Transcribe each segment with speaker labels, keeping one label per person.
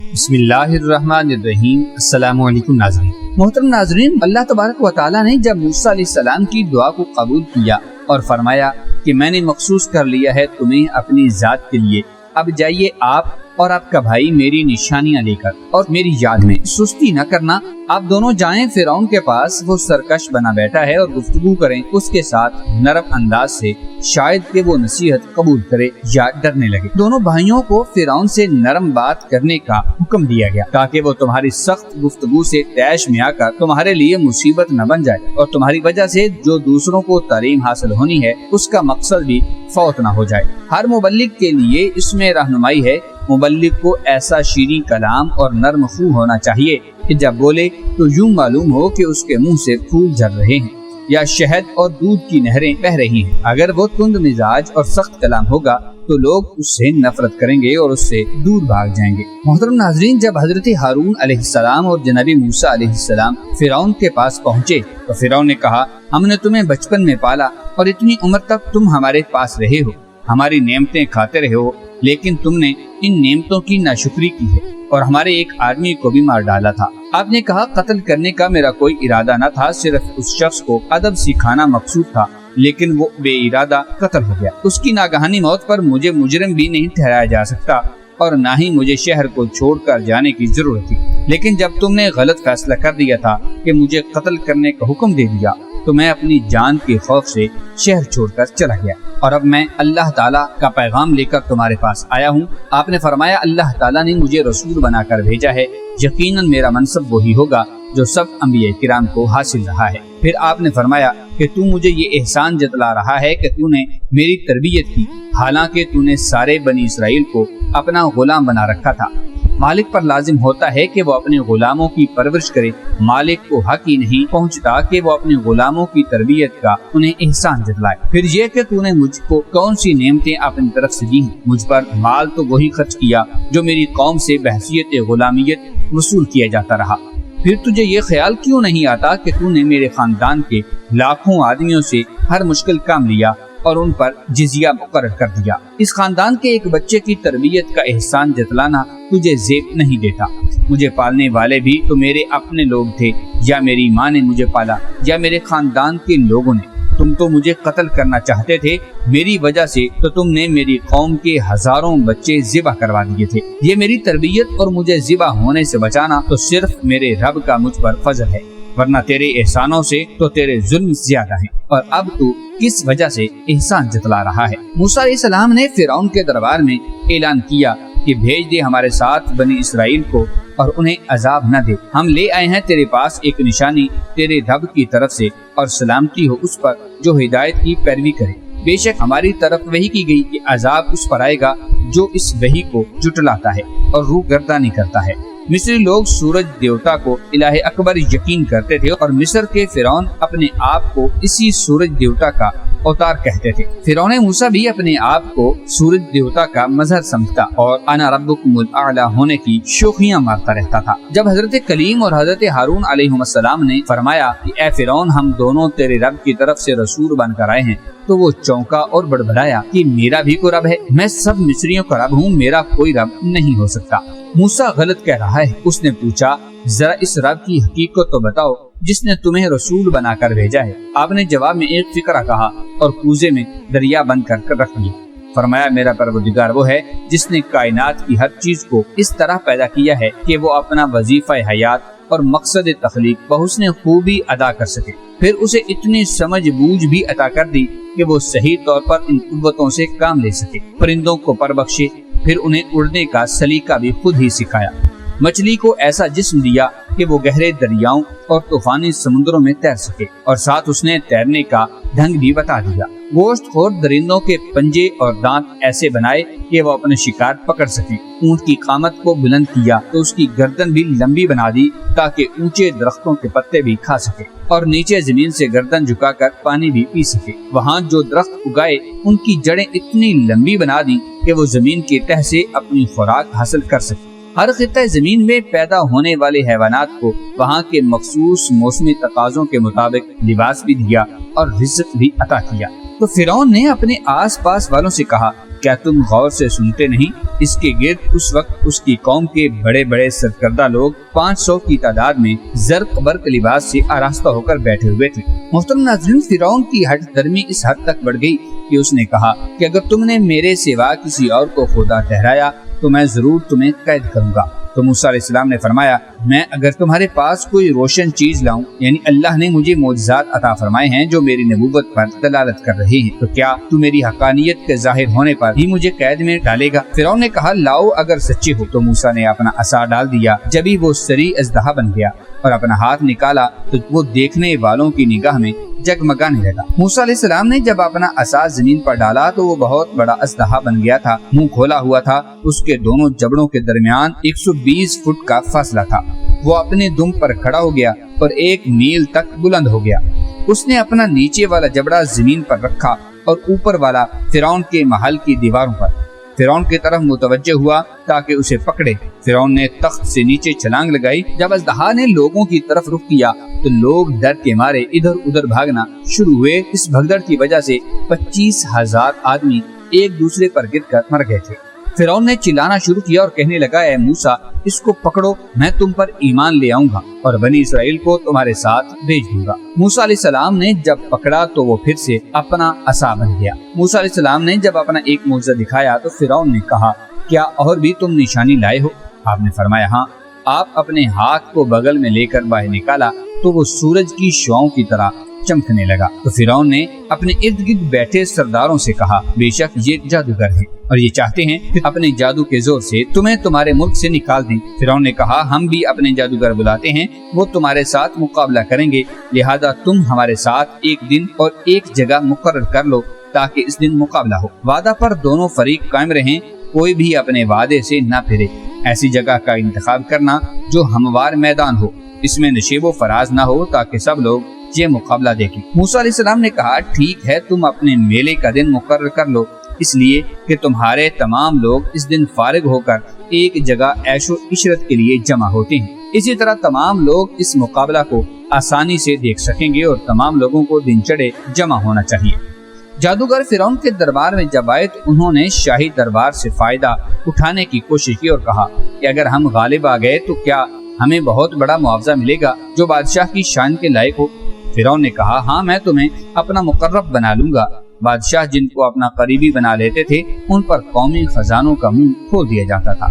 Speaker 1: بسم اللہ الرحمن الرحیم۔ السلام علیکم ناظرین۔ محترم ناظرین، اللہ تبارک و تعالیٰ نے جب موسیٰ علیہ السلام کی دعا کو قبول کیا اور فرمایا کہ میں نے مخصوص کر لیا ہے تمہیں اپنی ذات کے لیے، اب جائیے آپ اور آپ کا بھائی میری نشانیاں لے کر اور میری یاد میں سستی نہ کرنا، آپ دونوں جائیں فرعون کے پاس، وہ سرکش بنا بیٹھا ہے، اور گفتگو کریں اس کے ساتھ نرم انداز سے، شاید کہ وہ نصیحت قبول کرے یا ڈرنے لگے۔ دونوں بھائیوں کو فرعون سے نرم بات کرنے کا حکم دیا گیا تاکہ وہ تمہاری سخت گفتگو سے طیش میں آ کر تمہارے لیے مصیبت نہ بن جائے، اور تمہاری وجہ سے جو دوسروں کو تعلیم حاصل ہونی ہے اس کا مقصد بھی فوت نہ ہو جائے۔ ہر مبلغ کے لیے اس میں رہنمائی ہے، مبلغ کو ایسا شیریں کلام اور نرم خو ہونا چاہیے کہ جب بولے تو یوں معلوم ہو کہ اس کے منہ سے پھول جھر رہے ہیں یا شہد اور دودھ کی نہریں بہہ رہی ہیں۔ اگر وہ تند مزاج اور سخت کلام ہوگا تو لوگ اس سے نفرت کریں گے اور اس سے دور بھاگ جائیں گے۔ محترم ناظرین، جب حضرت ہارون علیہ السلام اور جناب موسیٰ علیہ السلام فرعون کے پاس پہنچے تو فرعون نے کہا، ہم نے تمہیں بچپن میں پالا اور اتنی عمر تک تم ہمارے پاس رہے ہو، ہماری نعمتیں کھاتے رہے ہو، لیکن تم نے ان نعمتوں کی ناشکری کی ہے اور ہمارے ایک آدمی کو بھی مار ڈالا تھا۔ آپ نے کہا، قتل کرنے کا میرا کوئی ارادہ نہ تھا، صرف اس شخص کو ادب سکھانا مقصود تھا، لیکن وہ بے ارادہ قتل ہو گیا۔ اس کی ناگہانی موت پر مجھے مجرم بھی نہیں ٹھہرایا جا سکتا اور نہ ہی مجھے شہر کو چھوڑ کر جانے کی ضرورت تھی، لیکن جب تم نے غلط فیصلہ کر دیا تھا کہ مجھے قتل کرنے کا حکم دے دیا تو میں اپنی جان کے خوف سے شہر چھوڑ کر چلا گیا، اور اب میں اللہ تعالیٰ کا پیغام لے کر تمہارے پاس آیا ہوں۔ آپ نے فرمایا، اللہ تعالیٰ نے مجھے رسول بنا کر بھیجا ہے، یقیناً میرا منصب وہی ہوگا جو سب انبیاء کرام کو حاصل رہا ہے۔ پھر آپ نے فرمایا کہ تو مجھے یہ احسان جتلا رہا ہے کہ تو نے میری تربیت کی، حالانکہ تو نے سارے بنی اسرائیل کو اپنا غلام بنا رکھا تھا۔ مالک پر لازم ہوتا ہے کہ وہ اپنے غلاموں کی پرورش کرے، مالک کو حق ہی نہیں پہنچتا کہ وہ اپنے غلاموں کی تربیت کا انہیں احسان جتلائے۔ پھر یہ کہ تو نے مجھ کو کون سی نعمتیں اپنی طرف سے دی ہیں، مجھ پر مال تو وہی خرچ کیا جو میری قوم سے بحثیت غلامیت وصول کیا جاتا رہا۔ پھر تجھے یہ خیال کیوں نہیں آتا کہ تو نے میرے خاندان کے لاکھوں آدمیوں سے ہر مشکل کام لیا اور ان پر جزیہ مقرر کر دیا؟ اس خاندان کے ایک بچے کی تربیت کا احسان جتلانا تجھے زیب نہیں دیتا۔ مجھے پالنے والے بھی تو میرے اپنے لوگ تھے، یا میری ماں نے مجھے پالا یا میرے خاندان کے لوگوں نے۔ تم تو مجھے قتل کرنا چاہتے تھے، میری وجہ سے تو تم نے میری قوم کے ہزاروں بچے ذبح کروا دیے تھے۔ یہ میری تربیت اور مجھے ذبح ہونے سے بچانا تو صرف میرے رب کا مجھ پر فضل ہے، ورنہ تیرے احسانوں سے تو تیرے ظلم زیادہ ہیں، اور اب تو کس وجہ سے احسان جتلا رہا ہے؟ موسیٰ علیہ السلام نے فرعون کے دربار میں اعلان کیا کہ بھیج دے ہمارے ساتھ بنی اسرائیل کو اور انہیں عذاب نہ دے، ہم لے آئے ہیں تیرے پاس ایک نشانی تیرے رب کی طرف سے، اور سلامتی ہو اس پر جو ہدایت کی پیروی کرے۔ بے شک ہماری طرف وحی کی گئی کہ عذاب اس پر آئے گا جو اس وحی کو جھٹلاتا ہے اور روح گردانی کرتا ہے۔ مصری لوگ سورج دیوتا کو الہ اکبر یقین کرتے تھے، اور مصر کے فرعون اپنے آپ کو اسی سورج دیوتا کا اوتار کہتے تھے۔ فرعون موسیٰ بھی اپنے آپ کو سورج دیوتا کا مظہر سمجھتا اور انا ربکم الاعلی ہونے کی شوخیاں مارتا رہتا تھا۔ جب حضرت کلیم اور حضرت ہارون علیہ السلام نے فرمایا کہ اے فرعون، ہم دونوں تیرے رب کی طرف سے رسول بن کر آئے ہیں، تو وہ چونکا اور بڑبڑایا کہ میرا بھی کوئی رب ہے، میں سب مصریوں کا رب ہوں، میرا کوئی رب نہیں ہو سکتا۔ موسیٰ غلط کہہ رہا ہے۔ اس نے پوچھا، ذرا اس رب کی حقیقت تو بتاؤ جس نے تمہیں رسول بنا کر بھیجا ہے۔ آپ نے جواب میں ایک فقرہ کہا اور کوزے میں دریا بند کر رکھ دیا۔ فرمایا، میرا پروردگار وہ ہے جس نے کائنات کی ہر چیز کو اس طرح پیدا کیا ہے کہ وہ اپنا وظیفہ حیات اور مقصد تخلیق بحسن خوبی ادا کر سکے، پھر اسے اتنی سمجھ بوجھ بھی عطا کر دی کہ وہ صحیح طور پر ان قوتوں سے کام لے سکے۔ پرندوں کو پر بخشے، پھر انہیں اڑنے کا سلیقہ بھی خود ہی سکھایا۔ مچھلی کو ایسا جسم دیا کہ وہ گہرے دریاؤں اور طوفانی سمندروں میں تیر سکے، اور ساتھ اس نے تیرنے کا ڈھنگ بھی بتا دیا۔ گوشت خور درندوں کے پنجے اور دانت ایسے بنائے کہ وہ اپنے شکار پکڑ سکیں۔ اونٹ کی قامت کو بلند کیا تو اس کی گردن بھی لمبی بنا دی تاکہ اونچے درختوں کے پتے بھی کھا سکے اور نیچے زمین سے گردن جھکا کر پانی بھی پی سکے۔ وہاں جو درخت اگائے ان کی جڑیں اتنی لمبی بنا دی کہ وہ زمین کی تہ سے اپنی خوراک حاصل کر سکے۔ ہر خطہ زمین میں پیدا ہونے والے حیوانات کو وہاں کے مخصوص موسمی تقاضوں کے مطابق لباس بھی دیا اور رزق بھی عطا کیا۔ تو فرعون نے اپنے آس پاس والوں سے کہا کیا تم غور سے سنتے نہیں؟ اس کے گرد اس وقت اس کی قوم کے بڑے بڑے سرکردہ لوگ 500 کی تعداد میں زرق برق لباس سے آراستہ ہو کر بیٹھے ہوئے تھے۔ محترم ناظرین، فرعون کی ہٹ درمی اس حد تک بڑھ گئی کہ اس نے کہا کہ اگر تم نے میرے سوا کسی اور کو خدا ٹھہرایا تو میں ضرور تمہیں قید کروں گا۔ تو موسیٰ علیہ السلام نے فرمایا میں اگر تمہارے پاس کوئی روشن چیز لاؤں، یعنی اللہ نے مجھے معجزات عطا فرمائے ہیں جو میری نبوت پر دلالت کر رہے ہیں، تو کیا تو میری حقانیت کے ظاہر ہونے پر ہی مجھے قید میں ڈالے گا؟ فرعون نے کہا لاؤ اگر سچے ہو۔ تو موسیٰ نے اپنا عصا ڈال دیا، جبھی وہ سری اژدہا بن گیا اور اپنا ہاتھ نکالا تو وہ دیکھنے والوں کی نگاہ میں جگمگانے لگا۔ موسیٰ علیہ السلام نے جب اپنا عصا زمین پر ڈالا تو وہ بہت بڑا اژدہا بن گیا تھا، منہ کھولا ہوا تھا، اس کے دونوں جبڑوں کے درمیان 120 فٹ کا فاصلہ تھا۔ وہ اپنے دم پر کھڑا ہو گیا اور 1 میل تک بلند ہو گیا۔ اس نے اپنا نیچے والا جبڑا زمین پر رکھا اور اوپر والا فرعون کے محل کی دیواروں پر فرعون کی طرف متوجہ ہوا تاکہ اسے پکڑے۔ فرعون نے تخت سے نیچے چھلانگ لگائی۔ جب اژدہا نے لوگوں کی طرف رخ کیا تو لوگ ڈر کے مارے ادھر ادھر بھاگنا شروع ہوئے۔ اس بھگدڑ کی وجہ سے 25,000 آدمی ایک دوسرے پر گر کر مر گئے تھے۔ فرعون نے چلانا شروع کیا اور کہنے لگا اے موسیٰ اس کو پکڑو، میں تم پر ایمان لے آؤں گا اور بنی اسرائیل کو تمہارے ساتھ بھیج دوں گا۔ موسیٰ علیہ السلام نے جب پکڑا تو وہ پھر سے اپنا عصا بن گیا۔ موسیٰ علیہ السلام نے جب اپنا ایک معجزہ دکھایا تو فرعون نے کہا کیا اور بھی تم نشانی لائے ہو؟ آپ نے فرمایا ہاں۔ آپ اپنے ہاتھ کو بغل میں لے کر باہر نکالا تو وہ سورج کی شعاؤں کی طرح چمکنے لگا۔ تو فرعون نے اپنے ارد گرد بیٹھے سرداروں سے کہا بے شک یہ جادوگر ہیں اور یہ چاہتے ہیں کہ اپنے جادو کے زور سے تمہیں تمہارے ملک سے نکال دیں۔ فرعون نے کہا ہم بھی اپنے جادوگر بلاتے ہیں، وہ تمہارے ساتھ مقابلہ کریں گے، لہذا تم ہمارے ساتھ ایک دن اور ایک جگہ مقرر کر لو تاکہ اس دن مقابلہ ہو۔ وعدہ پر دونوں فریق قائم رہیں، کوئی بھی اپنے وعدے سے نہ پھرے۔ ایسی جگہ کا انتخاب کرنا جو ہموار میدان ہو، اس میں نشیب و فراز نہ ہو تاکہ سب لوگ یہ مقابلہ دیکھیں۔ موسیٰ علیہ السلام نے کہا ٹھیک ہے، تم اپنے میلے کا دن مقرر کر لو، اس لیے کہ تمہارے تمام لوگ اس دن فارغ ہو کر ایک جگہ عیش و عشرت کے لیے جمع ہوتے ہیں۔ اسی طرح تمام لوگ اس مقابلہ کو آسانی سے دیکھ سکیں گے اور تمام لوگوں کو دن چڑھے جمع ہونا چاہیے۔ جادوگر فرعون کے دربار میں جب آئے تو انہوں نے شاہی دربار سے فائدہ اٹھانے کی کوشش کی اور کہا کہ اگر ہم غالب آ گئے تو کیا ہمیں بہت بڑا معاوضہ ملے گا جو بادشاہ کی شان کے لائق ہو؟ فرعون نے کہا ہاں میں تمہیں اپنا مقرب بنا لوں گا۔ بادشاہ جن کو اپنا قریبی بنا لیتے تھے ان پر قومی خزانوں کا منہ کھول دیا جاتا تھا۔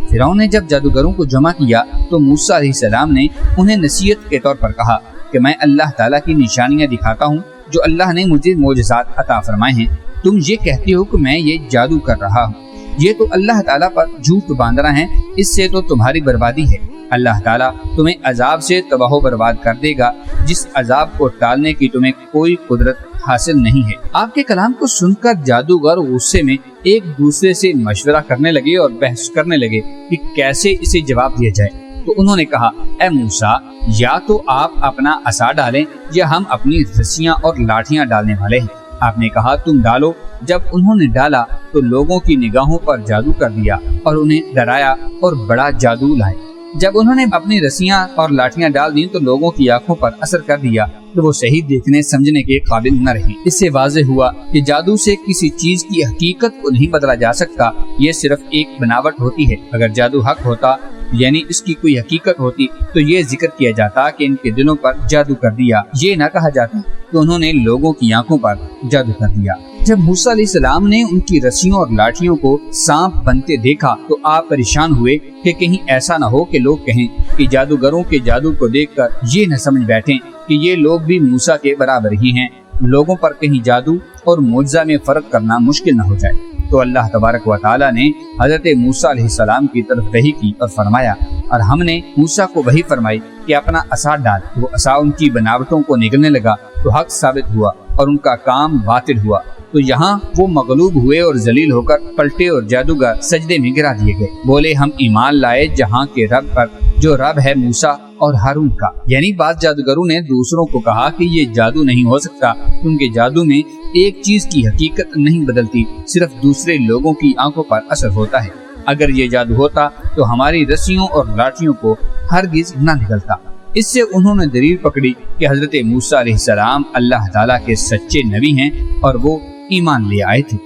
Speaker 1: فرعون نے جب جادوگروں کو جمع کیا تو موسیٰ علیہ السلام نے انہیں نصیحت کے طور پر کہا کہ میں اللہ تعالیٰ کی نشانیاں دکھاتا ہوں جو اللہ نے مجھے معجزات عطا فرمائے ہیں۔ تم یہ کہتے ہو کہ میں یہ جادو کر رہا ہوں، یہ تو اللہ تعالیٰ پر جھوٹ باندھنا ہے، اس سے تو تمہاری بربادی ہے۔ اللہ تعالیٰ تمہیں عذاب سے تباہ و برباد کر دے گا جس عذاب کو ٹالنے کی تمہیں کوئی قدرت حاصل نہیں ہے۔ آپ کے کلام کو سن کر جادوگر غصے میں ایک دوسرے سے مشورہ کرنے لگے اور بحث کرنے لگے کہ کیسے اسے جواب دیا جائے۔ تو انہوں نے کہا اے موسیٰ یا تو آپ اپنا عصا ڈالیں یا ہم اپنی رسیاں اور لاٹھیاں ڈالنے والے ہیں۔ آپ نے کہا تم ڈالو۔ جب انہوں نے ڈالا تو لوگوں کی نگاہوں پر جادو کر دیا اور انہیں ڈرایا اور بڑا جادو لائے۔ جب انہوں نے اپنی رسیاں اور لاٹھیاں ڈال دیں تو لوگوں کی آنکھوں پر اثر کر دیا تو وہ صحیح دیکھنے سمجھنے کے قابل نہ رہی۔ اس سے واضح ہوا کہ جادو سے کسی چیز کی حقیقت کو نہیں بدلا جا سکتا، یہ صرف ایک بناوٹ ہوتی ہے۔ اگر جادو حق ہوتا یعنی اس کی کوئی حقیقت ہوتی تو یہ ذکر کیا جاتا کہ ان کے دلوں پر جادو کر دیا، یہ نہ کہا جاتا کہ انہوں نے لوگوں کی آنکھوں پر جادو کر دیا۔ جب موسیٰ علیہ السلام نے ان کی رسیوں اور لاٹھیوں کو سانپ بنتے دیکھا تو آپ پریشان ہوئے کہ کہیں ایسا نہ ہو کہ لوگ کہیں کہ جادوگروں کے جادو کو دیکھ کر یہ نہ سمجھ بیٹھیں کہ یہ لوگ بھی موسیٰ کے برابر ہی ہیں، لوگوں پر کہیں جادو اور معجزہ میں فرق کرنا مشکل نہ ہو جائے۔ تو اللہ تبارک و تعالیٰ نے حضرت موسیٰ علیہ السلام کی طرف وحی کی اور فرمایا، اور ہم نے موسیٰ کو وحی فرمائی کہ اپنا عصا ڈال۔ وہ عصا ان کی بناوٹوں کو نگلنے لگا تو حق ثابت ہوا اور ان کا کام باطل ہوا۔ تو یہاں وہ مغلوب ہوئے اور ذلیل ہو کر پلٹے اور جادوگر سجدے میں گرا دیے گئے۔ بولے ہم ایمان لائے جہاں کے رب پر جو رب ہے موسیٰ اور ہارون کا۔ یعنی بعض جادوگروں نے دوسروں کو کہا کہ یہ جادو نہیں ہو سکتا کیونکہ جادو میں ایک چیز کی حقیقت نہیں بدلتی، صرف دوسرے لوگوں کی آنکھوں پر اثر ہوتا ہے۔ اگر یہ جادو ہوتا تو ہماری رسیوں اور لاٹھیوں کو ہرگز نہ نکلتا۔ اس سے انہوں نے دلیل پکڑی کہ حضرت موسیٰ علیہ السلام اللہ تعالیٰ کے سچے نبی ہیں اور وہ ایمان لے آئے تھے۔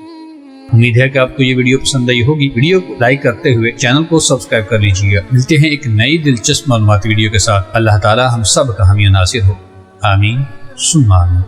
Speaker 1: امید ہے کہ آپ کو یہ ویڈیو پسند آئی ہوگی۔ ویڈیو کو لائک کرتے ہوئے چینل کو سبسکرائب کر لیجیے۔ ملتے ہیں ایک نئی دلچسپ معلوماتی ویڈیو کے ساتھ۔ اللہ تعالیٰ ہم سب کا حامی و ناصر ہو، آمین ثم آمین۔